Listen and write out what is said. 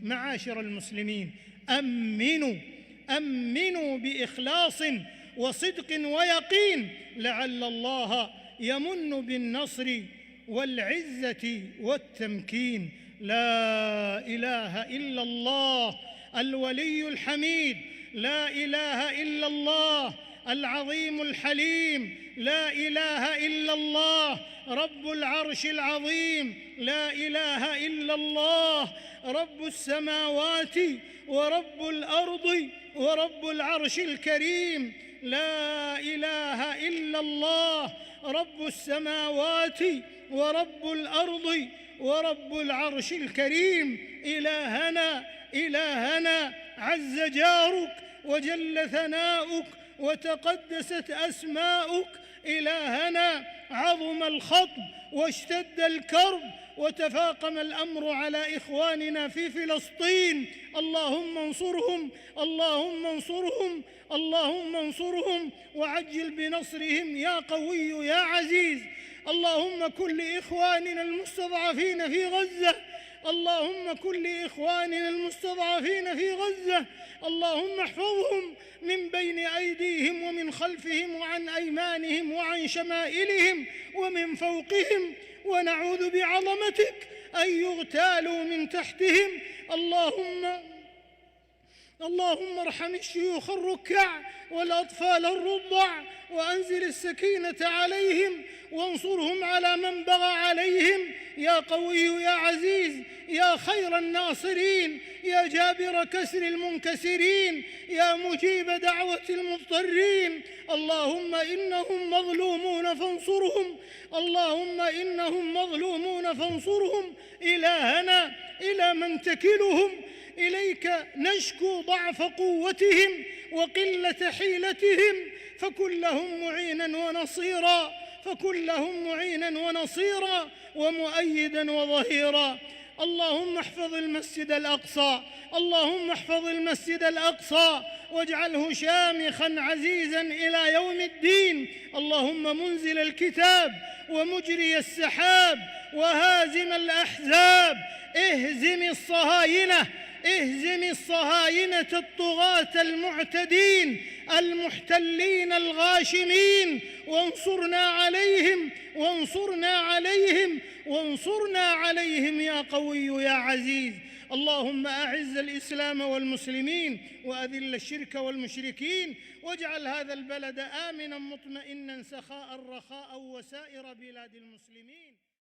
معاشر المسلمين، أمنوا بإخلاص وصدق ويقين، لعل الله يمن بالنصر والعزة والتمكين. لا إله إلا الله الولي الحميد، لا إله إلا الله العظيم الحليم، لا إله إلا الله رب العرش العظيم، لا إله إلا الله رب السماوات ورب الأرض ورب العرش الكريم، لا إله إلا الله رب السماوات ورب الأرض ورب العرش الكريم. إلهنا عز جارك وجل ثناؤك وتقدست أسماؤك، إلهنا عظم الخطب واشتد الكرب وتفاقم الأمر على إخواننا في فلسطين، اللهم انصرهم، اللهم انصرهم، اللهم انصرهم وعجل بنصرهم يا قوي يا عزيز. اللهم كن لإخواننا المستضعفين في غزة، اللهم كن لإخواننا المستضعفين في غزة، اللهم احفظهم من بين أيديهم ومن خلفهم وعن أيمانهم وعن شمائلهم ومن فوقهم، ونعوذ بعظمتك أن يغتالوا من تحتهم. اللهم ارحم الشيوخ الركع والأطفال الرضع، وأنزل السكينة عليهم وانصرهم على من بغى عليهم يا قوي يا عزيز، يا خير الناصرين، يا جابر كسر المنكسرين، يا مجيب دعوة المضطرين. اللهم إنهم مظلومون فانصرهم، اللهم إنهم مظلومون فانصرهم. إلهنا إلى من تكلهم؟ إليك نشكو ضعف قوتهم وقلة حيلتهم، فكن لهم معينا ونصيرا، فكن لهم معينا ونصيرا ومؤيدا وظهيرا. اللهم احفظ المسجد الأقصى، اللهم احفظ المسجد الأقصى واجعله شامخا عزيزا إلى يوم الدين. اللهم منزل الكتاب ومجري السحاب وهازم الأحزاب، اهزم الصهاينة، اهزم الصهاينة الطغاة المعتدين المحتلين الغاشمين، وانصرنا عليهم، وانصرنا عليهم، وانصرنا عليهم يا قوي يا عزيز. اللهم أعز الإسلام والمسلمين وأذل الشرك والمشركين، واجعل هذا البلد آمنا مطمئنا سخاء رخاء وسائر بلاد المسلمين.